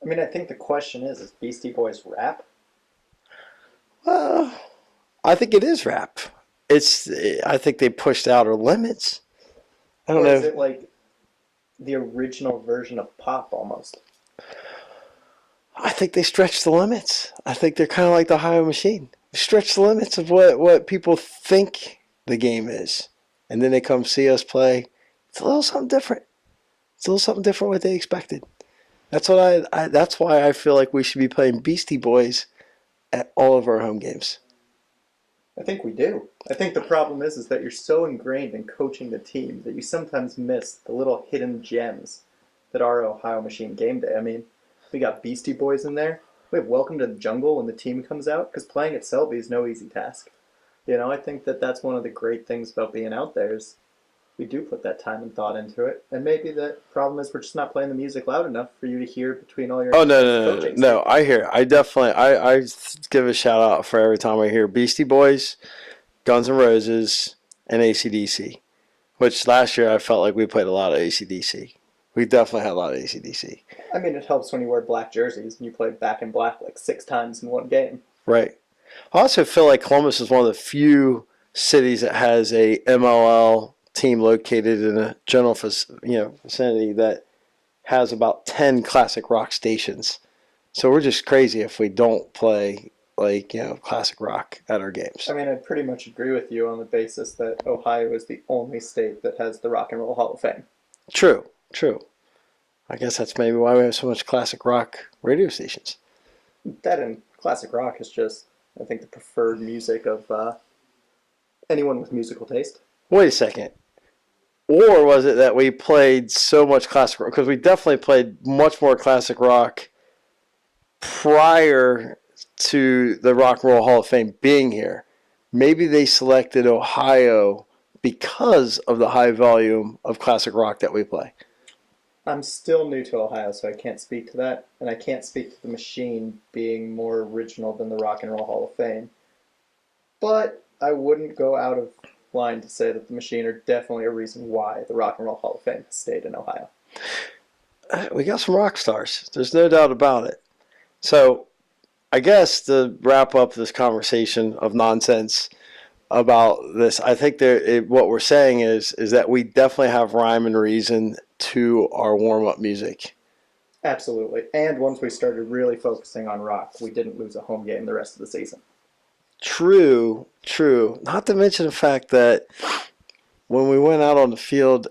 I mean, I think the question is Beastie Boys rap? Well, I think it is rap. It's. I think they pushed outer limits. I don't Or is know. it like the original version of pop almost? I think they stretch the limits. I think they're kind of like the Ohio Machine. They stretch the limits of what people think the game is. And then they come see us play. It's a little something different. It's a little something different what they expected. That's what that's why I feel like we should be playing Beastie Boys at all of our home games. I think we do. I think the problem is that you're so ingrained in coaching the team that you sometimes miss the little hidden gems that are Ohio Machine game day. I mean, we got Beastie Boys in there. We have Welcome to the Jungle when the team comes out, because playing at Selby is no easy task. I think that that's one of the great things about being out there is we do put that time and thought into it. And maybe the problem is we're just not playing the music loud enough for you to hear between all your Oh no, coaching no! statements. I hear. I definitely. I give a shout out for every time I hear Beastie Boys, Guns N' Roses, and AC/DC. Which last year I felt like we played a lot of AC/DC. We definitely had a lot of AC/DC. I mean, it helps when you wear black jerseys and you play back in black like 6 times in one game. Right. I also feel like Columbus is one of the few cities that has a MLL team located in a general vicinity that has about 10 classic rock stations. So we're just crazy if we don't play classic rock at our games. I mean, I pretty much agree with you on the basis that Ohio is the only state that has the Rock and Roll Hall of Fame. True, true. I guess that's maybe why we have so much classic rock radio stations. That and classic rock is just, I think, the preferred music of anyone with musical taste. Wait a second. Or was it that we played so much classic rock? Because we definitely played much more classic rock prior to the Rock and Roll Hall of Fame being here. Maybe they selected Ohio because of the high volume of classic rock that we play. I'm still new to Ohio, so I can't speak to that, and I can't speak to the machine being more original than the Rock and Roll Hall of Fame. But I wouldn't go out of line to say that the machine are definitely a reason why the Rock and Roll Hall of Fame has stayed in Ohio. We got some rock stars. There's no doubt about it. So I guess to wrap up this conversation of nonsense about this, I think what we're saying is that we definitely have rhyme and reason to our warm-up music. Absolutely. And once we started really focusing on rock, we didn't lose a home game the rest of the season. True, true. Not to mention the fact that when we went out on the field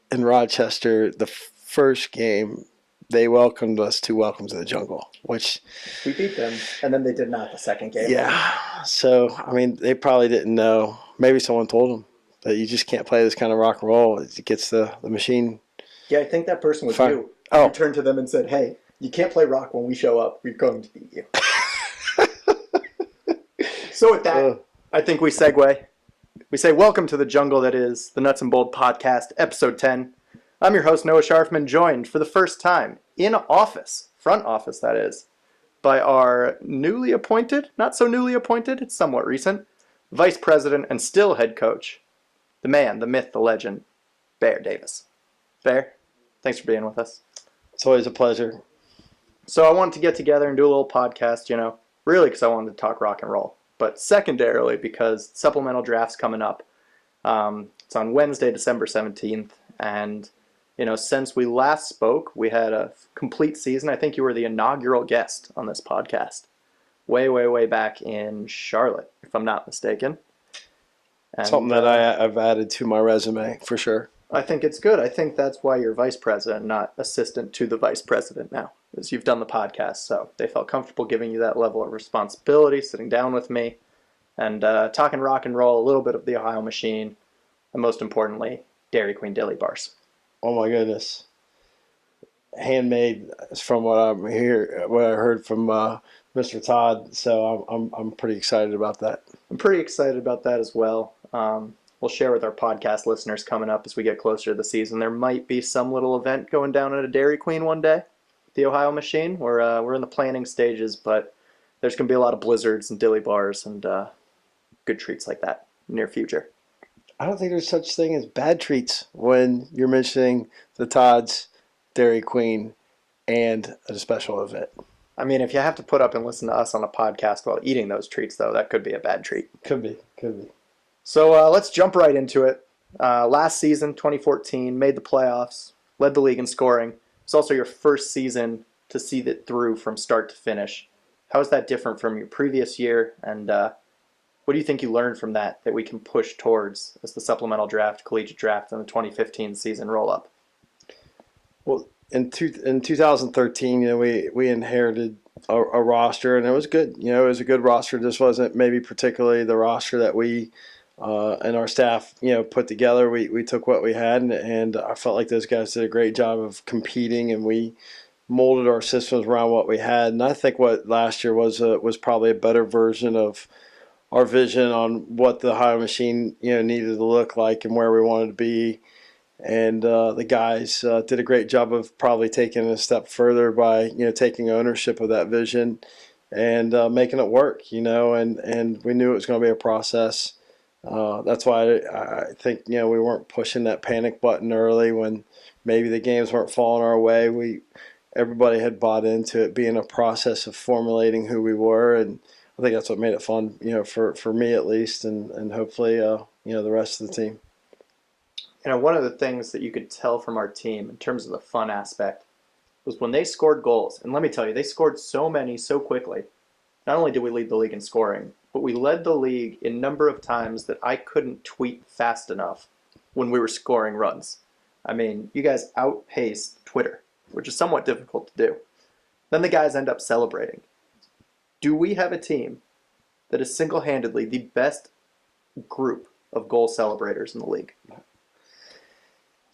in Rochester, the first game, they welcomed us to Welcome to the Jungle, which... We beat them, and then they did not the second game. Yeah. So, I mean, they probably didn't know. Maybe someone told them that you just can't play this kind of rock and roll. It gets the machine... Yeah, I think that person was Fine. you. Oh. You turned to them and said, hey, you can't play rock when we show up. We're going to beat you. So with that, I think we segue. We say welcome to the jungle that is the Nuts and Bold Podcast, Episode 10. I'm your host, Noah Scharfman, joined for the first time in office, front office that is, by our newly appointed, not so newly appointed, it's somewhat recent, Vice President and still head coach, the man, the myth, the legend, Bear Davis. Bear, thanks for being with us. It's always a pleasure. So I wanted to get together and do a little podcast, really because I wanted to talk rock and roll. But secondarily, because Supplemental Draft's coming up. It's on Wednesday, December 17th. And, since we last spoke, we had a complete season. I think you were the inaugural guest on this podcast. Way, way, way back in Charlotte, if I'm not mistaken. And, something that I've added to my resume, for sure. I think it's good. I think that's why you're vice president, not assistant to the vice president now, as you've done the podcast. So they felt comfortable giving you that level of responsibility, sitting down with me, and talking rock and roll, a little bit of the Ohio Machine, and most importantly, Dairy Queen Dilly Bars. Oh my goodness. Handmade from what I heard from Mr. Todd. So I'm pretty excited about that. I'm pretty excited about that as well. We'll share with our podcast listeners coming up as we get closer to the season. There might be some little event going down at a Dairy Queen one day, the Ohio Machine. We're in the planning stages, but there's going to be a lot of blizzards and dilly bars and good treats like that in the near future. I don't think there's such thing as bad treats when you're mentioning the Todd's, Dairy Queen, and a special event. I mean, if you have to put up and listen to us on a podcast while eating those treats, though, that could be a bad treat. Could be. So let's jump right into it. Last season, 2014, made the playoffs, led the league in scoring. It's also your first season to see that through from start to finish. How is that different from your previous year? And what do you think you learned from that we can push towards as the supplemental draft, collegiate draft, and the 2015 season roll up? Well, in 2013, we inherited a roster, and it was good. It was a good roster. This wasn't maybe particularly the roster that we and our staff, put together. We took what we had, and I felt like those guys did a great job of competing, and we molded our systems around what we had. And I think what last year was probably a better version of our vision on what the Ohio machine needed to look like and where we wanted to be. And the guys did a great job of probably taking it a step further by taking ownership of that vision and making it work. And we knew it was going to be a process. That's why I think we weren't pushing that panic button early when maybe the games weren't falling our way. Everybody had bought into it being a process of formulating who we were, and I think that's what made it fun, for me at least, and hopefully the rest of the team. One of the things that you could tell from our team in terms of the fun aspect was when they scored goals. And let me tell you, they scored so many so quickly. Not only did we lead the league in scoring, but we led the league in number of times that I couldn't tweet fast enough when we were scoring runs. I mean, you guys outpaced Twitter, which is somewhat difficult to do. Then the guys end up celebrating. Do we have a team that is single-handedly the best group of goal celebrators in the league?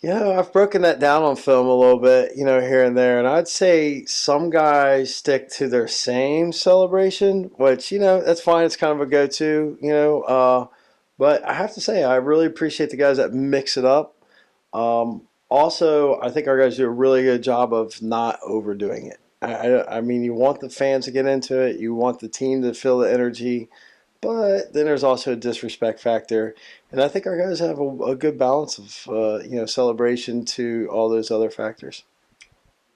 I've broken that down on film a little bit, here and there. And I'd say some guys stick to their same celebration, which, that's fine. It's kind of a go-to, but I have to say, I really appreciate the guys that mix it up. Also, I think our guys do a really good job of not overdoing it. I mean, you want the fans to get into it. You want the team to feel the energy. But then there's also a disrespect factor. And I think our guys have a good balance of, celebration to all those other factors.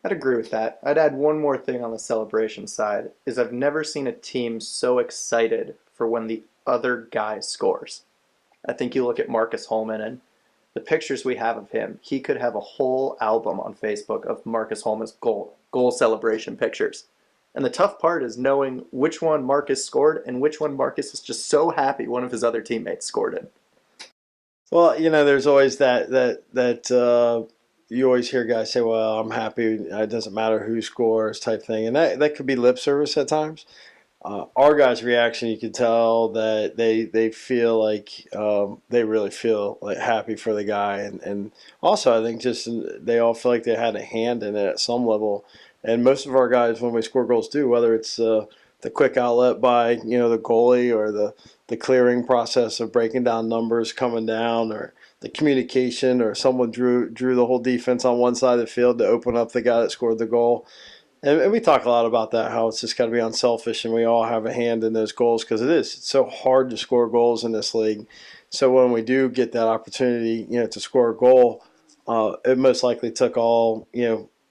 I'd agree with that. I'd add one more thing on the celebration side, is I've never seen a team so excited for when the other guy scores. I think you look at Marcus Holman and the pictures we have of him, he could have a whole album on Facebook of Marcus Holman's goal celebration pictures. And the tough part is knowing which one Marcus scored and which one Marcus is just so happy one of his other teammates scored in. Well, there's always that you always hear guys say, well, I'm happy, it doesn't matter who scores type thing. And that could be lip service at times. Our guys' reaction, you can tell that they feel like they really feel like happy for the guy. And also, I think just they all feel like they had a hand in it at some level. And most of our guys, when we score goals, do, whether it's the quick outlet by the goalie or the clearing process of breaking down numbers coming down, or the communication, or someone drew the whole defense on one side of the field to open up the guy that scored the goal. And we talk a lot about that, how it's just got to be unselfish, and we all have a hand in those goals because it's so hard to score goals in this league. So when we do get that opportunity, to score a goal, it most likely took all,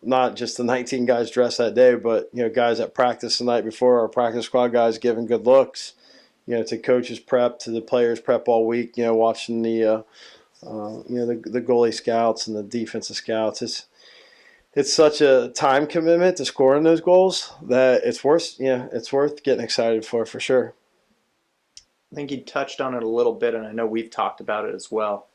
not just the 19 guys dressed that day, but guys that practiced the night before, our practice squad guys giving good looks, to coaches prep, to the players prep all week, watching the goalie scouts and the defensive scouts. It's such a time commitment to scoring those goals that it's worth getting excited for sure. I think you touched on it a little bit, and I know we've talked about it as well.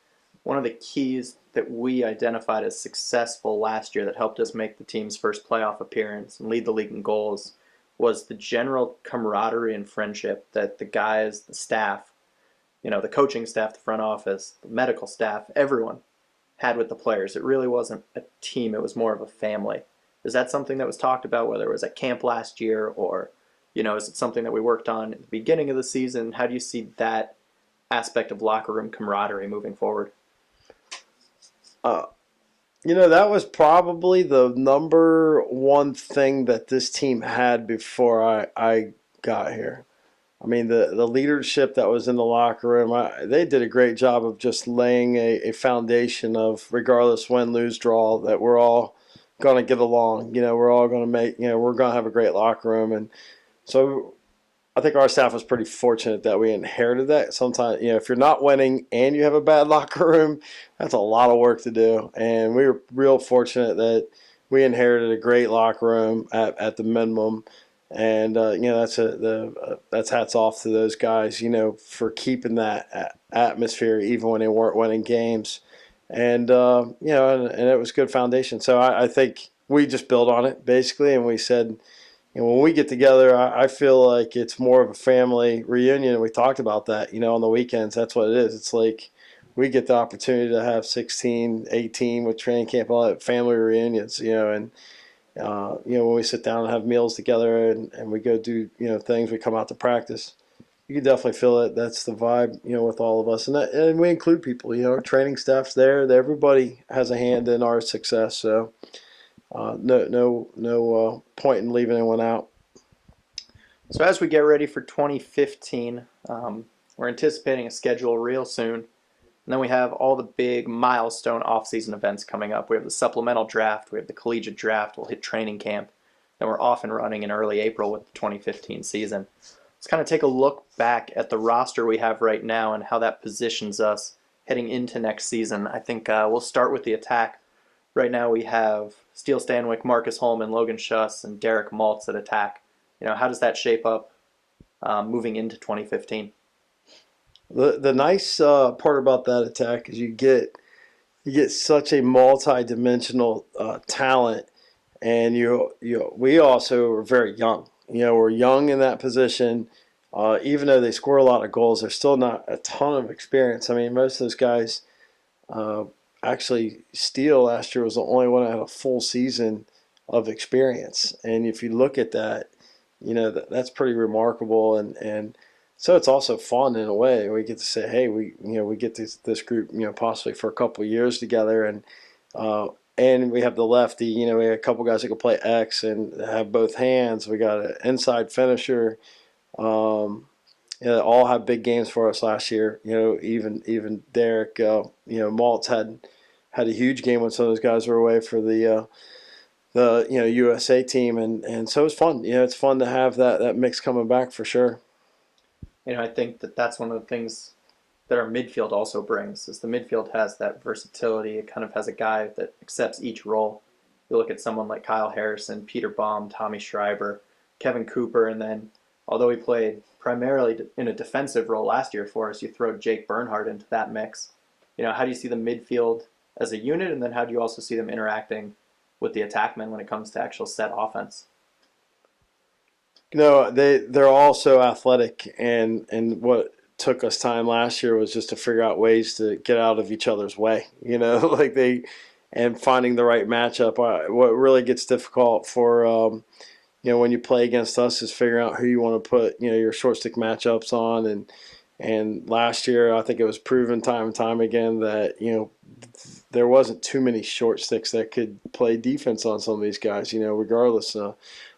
One of the keys that we identified as successful last year that helped us make the team's first playoff appearance and lead the league in goals was the general camaraderie and friendship that the guys, the staff, the coaching staff, the front office, the medical staff, everyone had with the players. It really wasn't a team, it was more of a family. Is that something that was talked about, whether it was at camp last year or, is it something that we worked on at the beginning of the season? How do you see that aspect of locker room camaraderie moving forward? That was probably the number one thing that this team had before I got here. I mean, the leadership that was in the locker room, they did a great job of just laying a foundation of, regardless win, lose, draw, that we're all going to get along. We're all going to we're going to have a great locker room. And so I think our staff was pretty fortunate that we inherited that. Sometimes, if you're not winning and you have a bad locker room, that's a lot of work to do. And we were real fortunate that we inherited a great locker room at the minimum. And that's hats off to those guys, for keeping that atmosphere even when they weren't winning games. And and it was good foundation. So I think we just built on it basically, and we said, when we get together, I feel like it's more of a family reunion. We talked about that, on the weekends. That's what it is. It's like we get the opportunity to have 16, 18 with training camp, all that family reunions, and when we sit down and have meals together and we go do, things, we come out to practice. You can definitely feel it. That's the vibe, with all of us. And we include people, our training staff's there. Everybody has a hand in our success. So no point in leaving anyone out. So as we get ready for 2015, we're anticipating a schedule real soon. And then we have all the big milestone off-season events coming up. We have the supplemental draft. We have the collegiate draft. We'll hit training camp. Then we're off and running in early April with the 2015 season. Let's kind of take a look back at the roster we have right now and how that positions us heading into next season. I think we'll start with the attack. Right now we have Steele Stanwyck, Marcus Holman, Logan Schuss, and Derek Maltz at attack. How does that shape up moving into 2015? The nice part about that attack is you get such a multi-dimensional talent, and we also are very young. We're young in that position. Even though they score a lot of goals, there's still not a ton of experience. I mean, most of those guys, actually, Steele last year was the only one that had a full season of experience. And if you look at that, that's pretty remarkable. And so it's also fun in a way. We get to say, hey, we get this group, possibly for a couple of years together, and we have the lefty. We have a couple guys that can play X and have both hands. We got an inside finisher. All have big games for us last year. Even Derek, Maltz had a huge game when some of those guys were away for the USA team, and so it's fun. It's fun to have that mix coming back for sure. I think that's one of the things that our midfield also brings, is the midfield has that versatility. It kind of has a guy that accepts each role. You look at someone like Kyle Harrison, Peter Baum, Tommy Schreiber, Kevin Cooper, and then although he played primarily in a defensive role last year for us, you throw Jake Bernhardt into that mix. How do you see the midfield as a unit, and then how do you also see them interacting with the attackmen when it comes to actual set offense? They're all so athletic, and what took us time last year was just to figure out ways to get out of each other's way. And finding the right matchup. What really gets difficult for when you play against us is figuring out who you want to put your short stick matchups on, and last year I think it was proven time and time again that there wasn't too many short sticks that could play defense on some of these guys. Regardless.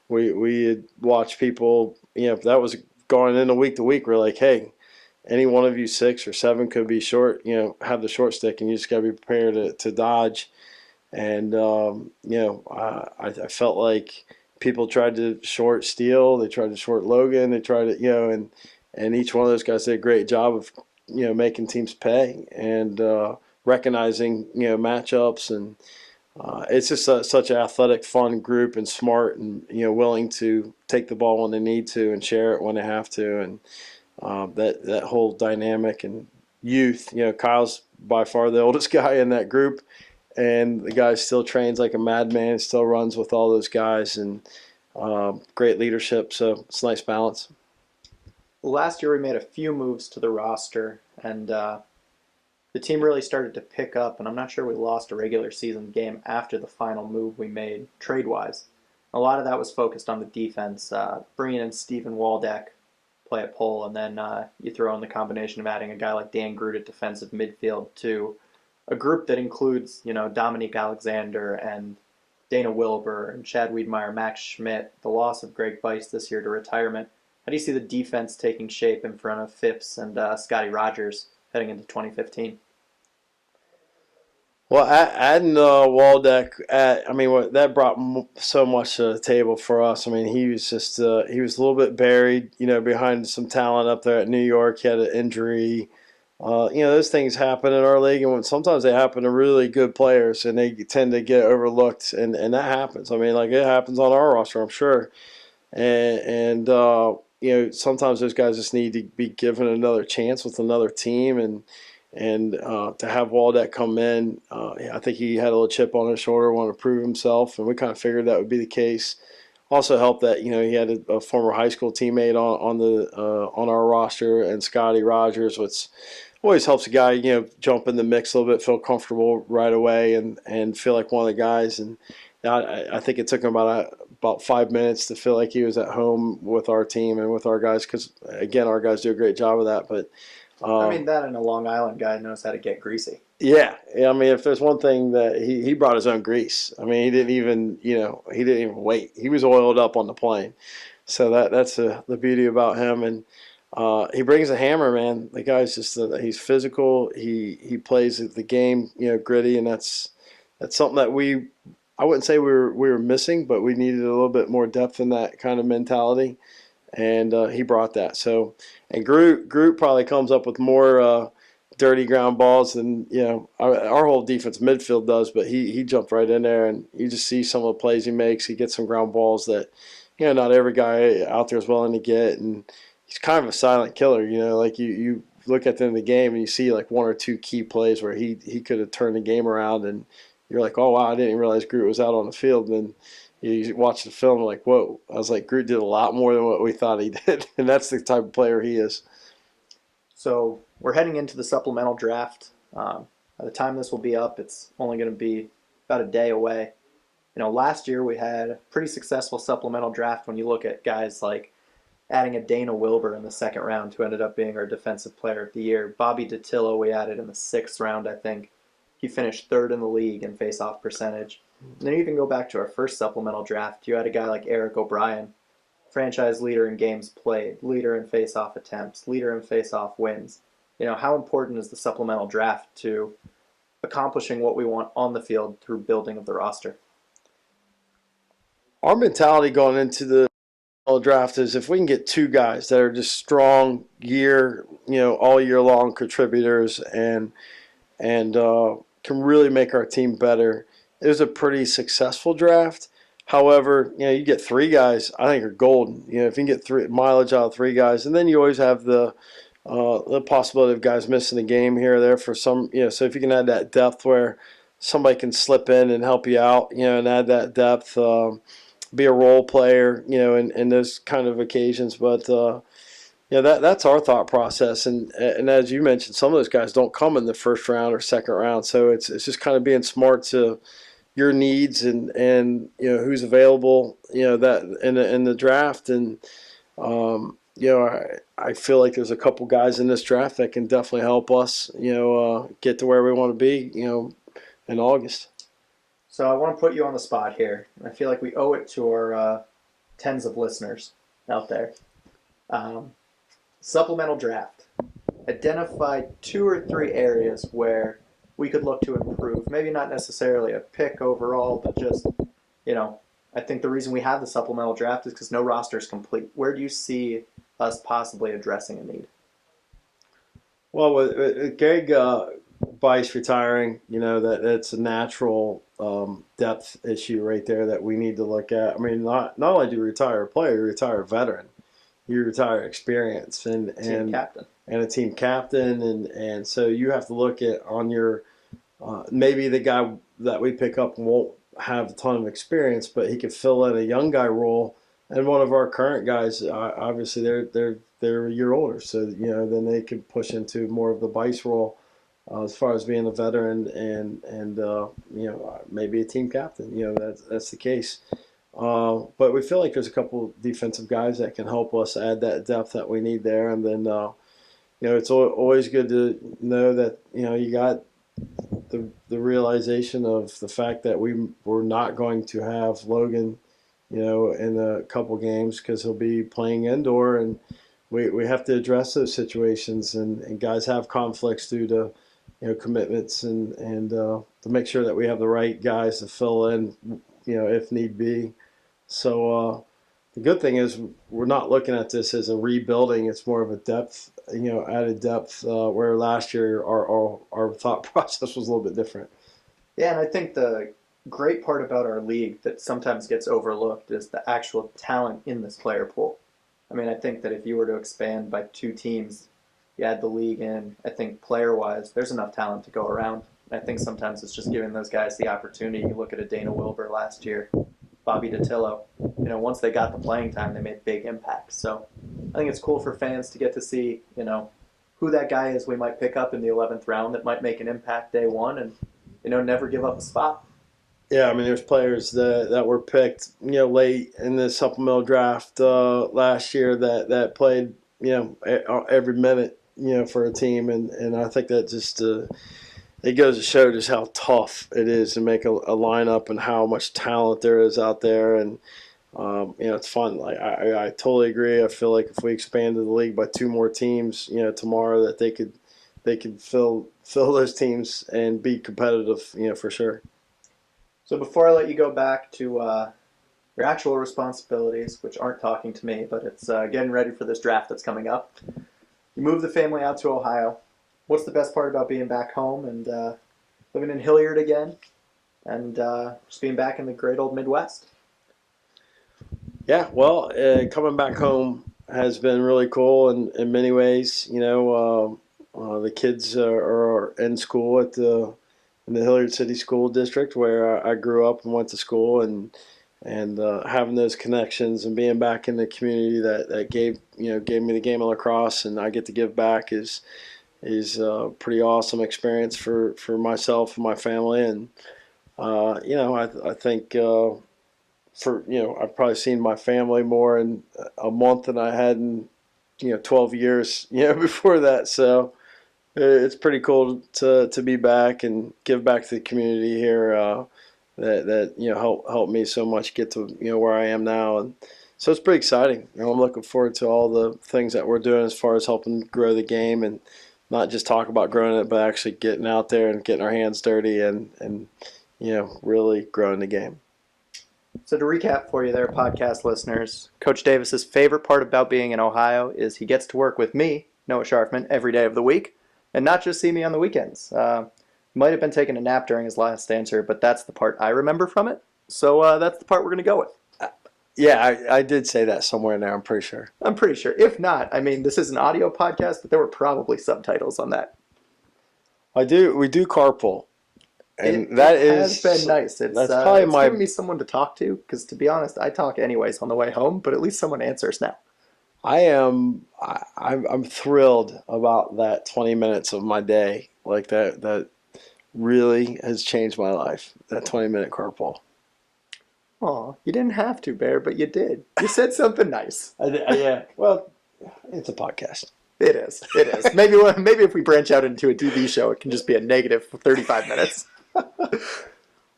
We had watched people, that was going into week to week. We're like, hey, any one of you 6 or 7 could be short, have the short stick, and you just got to be prepared to dodge. And, I felt like people tried to short Steele, they tried to short Logan, they tried to, and each one of those guys did a great job of, making teams pay and recognizing, matchups. And it's just such an athletic, fun group, and smart, and willing to take the ball when they need to and share it when they have to, and that whole dynamic and youth. Kyle's by far the oldest guy in that group, and the guy still trains like a madman, still runs with all those guys, and great leadership. So it's a nice balance. Last year we made a few moves to the roster, and the team really started to pick up, and I'm not sure we lost a regular season game after the final move we made trade-wise. A lot of that was focused on the defense, bringing in Stephen Waldeck, play at pole, and then you throw in the combination of adding a guy like Dan Groot at defensive midfield to a group that includes, Dominique Alexander and Dana Wilbur and Chad Wiedmeyer, Max Schmidt, the loss of Greg Bice this year to retirement. How do you see the defense taking shape in front of Phipps and Scotty Rogers heading into 2015? Well, adding Waldeck, I mean, that brought so much to the table for us. I mean, he was just he was a little bit buried, behind some talent up there at New York. He had an injury. Those things happen in our league, and sometimes they happen to really good players, and they tend to get overlooked, and that happens. I mean, like it happens on our roster, I'm sure. And sometimes those guys just need to be given another chance with another team, and to have Waldeck come in, I think he had a little chip on his shoulder, wanted to prove himself, and we kind of figured that would be the case. Also helped that he had a former high school teammate on our roster, and Scotty Rogers, which always helps a guy jump in the mix a little bit, feel comfortable right away, and feel like one of the guys. And I think it took him about 5 minutes to feel like he was at home with our team and with our guys, because again, our guys do a great job of that. But I mean, that and a Long Island guy knows how to get greasy. yeah, I mean, if there's one thing that he brought his own grease. I mean, he didn't even wait. He was oiled up on the plane. So that's the beauty about him. And he brings a hammer, man. The guy's just he's physical. He plays the game, gritty, and that's something that I wouldn't say we were missing, but we needed a little bit more depth in that kind of mentality, and he brought that. So, and Groot probably comes up with more dirty ground balls than our whole defense midfield does, but he jumped right in there, and you just see some of the plays he makes. He gets some ground balls that not every guy out there is willing to get, and he's kind of a silent killer. Like you look at the end of the game and you see like one or two key plays where he could have turned the game around, and you're like, oh wow, I didn't even realize Groot was out on the field. And then you watch the film like, whoa! I was like, Groot did a lot more than what we thought he did, and that's the type of player he is. So we're heading into the supplemental draft. By the time this will be up, it's only going to be about a day away. Last year we had a pretty successful supplemental draft when you look at guys like adding a Dana Wilbur in the second round, who ended up being our defensive player of the year. Bobby Datillo we added in the sixth round, I think. He finished third in the league in face-off percentage. And then you even go back to our first supplemental draft. You had a guy like Eric O'Brien, franchise leader in games played, leader in face-off attempts, leader in face-off wins. How important is the supplemental draft to accomplishing what we want on the field through building of the roster? Our mentality going into the draft is if we can get two guys that are just strong all year long contributors and can really make our team better. It was a pretty successful draft. However, you get three guys, I think are golden. If you can get three mileage out of three guys, and then you always have the possibility of guys missing a game here or there for some. So if you can add that depth where somebody can slip in and help you out, and add that depth, be a role player, in those kind of occasions. But that's our thought process. And as you mentioned, some of those guys don't come in the first round or second round, so it's just kind of being smart to your needs and who's available, that in the draft. And I feel like there's a couple guys in this draft that can definitely help us, get to where we want to be, in August. So I want to put you on the spot here. I feel like we owe it to our tens of listeners out there. Supplemental draft. Identify 2 or 3 areas where we could look to improve. Maybe not necessarily a pick overall, but just, I think the reason we have the supplemental draft is because no roster is complete. Where do you see us possibly addressing a need? Well, with Greg Bice retiring, that's a natural depth issue right there that we need to look at. I mean, not only do you retire a player, you retire a veteran. You retire experience and Team captain. And a team captain, and so you have to look at on your maybe the guy that we pick up won't have a ton of experience, but he could fill in a young guy role. And one of our current guys, obviously they're a year older, so then they can push into more of the Bice role as far as being a veteran and maybe a team captain. That's the case. But we feel like there's a couple defensive guys that can help us add that depth that we need there. And then, it's always good to know that, you got the realization of the fact that we're not going to have Logan, in a couple games because he'll be playing indoor, and we have to address those situations. And guys have conflicts due to, commitments and to make sure that we have the right guys to fill in, if need be. So the good thing is we're not looking at this as a rebuilding. It's more of a depth, added depth, where last year our thought process was a little bit different. Yeah, and I think the great part about our league that sometimes gets overlooked is the actual talent in this player pool. I mean, I think that if you were to expand by 2 teams, you add the league in, I think player-wise, there's enough talent to go around. I think sometimes it's just giving those guys the opportunity. You look at a Dana Wilbur last year, Bobby DeTillo. Once they got the playing time, they made big impacts. So I think it's cool for fans to get to see, who that guy is we might pick up in the 11th round that might make an impact day one and, never give up a spot. Yeah, I mean, there's players that were picked, late in the supplemental draft last year that played, every minute, for a team, and I think that just it goes to show just how tough it is to make a lineup and how much talent there is out there, and it's fun. Like I totally agree. I feel like if we expanded the league by 2 more teams, tomorrow, that they could fill those teams and be competitive, for sure. So before I let you go back to your actual responsibilities, which aren't talking to me, but it's getting ready for this draft that's coming up. You moved the family out to Ohio. What's the best part about being back home and living in Hilliard again and just being back in the great old Midwest? Yeah, well, coming back home has been really cool in many ways. The kids are in school in the Hilliard City School District where I grew up and went to school, and having those connections and being back in the community that gave me the game of lacrosse, and I get to give back is a pretty awesome experience for myself and my family. And I think I've probably seen my family more in a month than I had in 12 years before that. So it's pretty cool to be back and give back to the community here. That helped me so much get to where I am now, and so it's pretty exciting. I'm looking forward to all the things that we're doing as far as helping grow the game, and not just talk about growing it, but actually getting out there and getting our hands dirty and really growing the game. So to recap for you there, podcast listeners, Coach Davis's favorite part about being in Ohio is he gets to work with me, Noah Scharfman, every day of the week, and not just see me on the weekends. Might have been taking a nap during his last answer, but that's the part I remember from it. So that's the part we're going to go with. Yeah, I did say that somewhere in there, I'm pretty sure. I'm pretty sure. If not, I mean, this is an audio podcast, but there were probably subtitles on that. We do carpool. And it has been nice. It's giving me someone to talk to, because to be honest, I talk anyways on the way home, but at least someone answers now. I'm thrilled about that 20 minutes of my day. Like that really has changed my life, that 20-minute carpool. Aw, you didn't have to, Bear, but you did. You said something nice. Yeah, well, it's a podcast. It is. Maybe if we branch out into a TV show, it can just be a negative 35 minutes.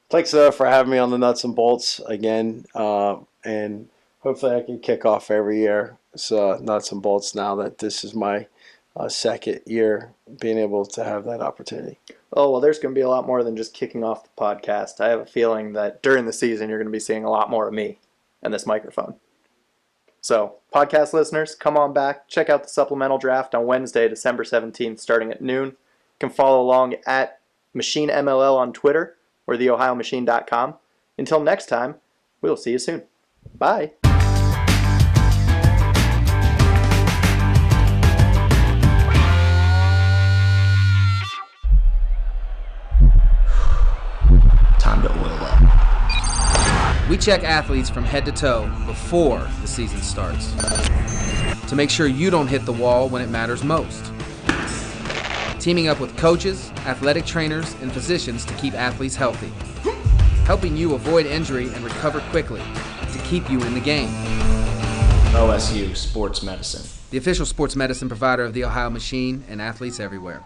Thanks for having me on the Nuts and Bolts again, and hopefully I can kick off every year. So Nuts and Bolts, now that this is my second year being able to have that opportunity. Oh, well, there's going to be a lot more than just kicking off the podcast. I have a feeling that during the season, you're going to be seeing a lot more of me and this microphone. So, podcast listeners, come on back. Check out the supplemental draft on Wednesday, December 17th, starting at noon. You can follow along at Machine MLL on Twitter or theohiomachine.com. Until next time, we'll see you soon. Bye. Time to oil up. We check athletes from head to toe before the season starts to make sure you don't hit the wall when it matters most. Teaming up with coaches, athletic trainers, and physicians to keep athletes healthy. Helping you avoid injury and recover quickly to keep you in the game. OSU Sports Medicine. The official sports medicine provider of the Ohio Machine and athletes everywhere.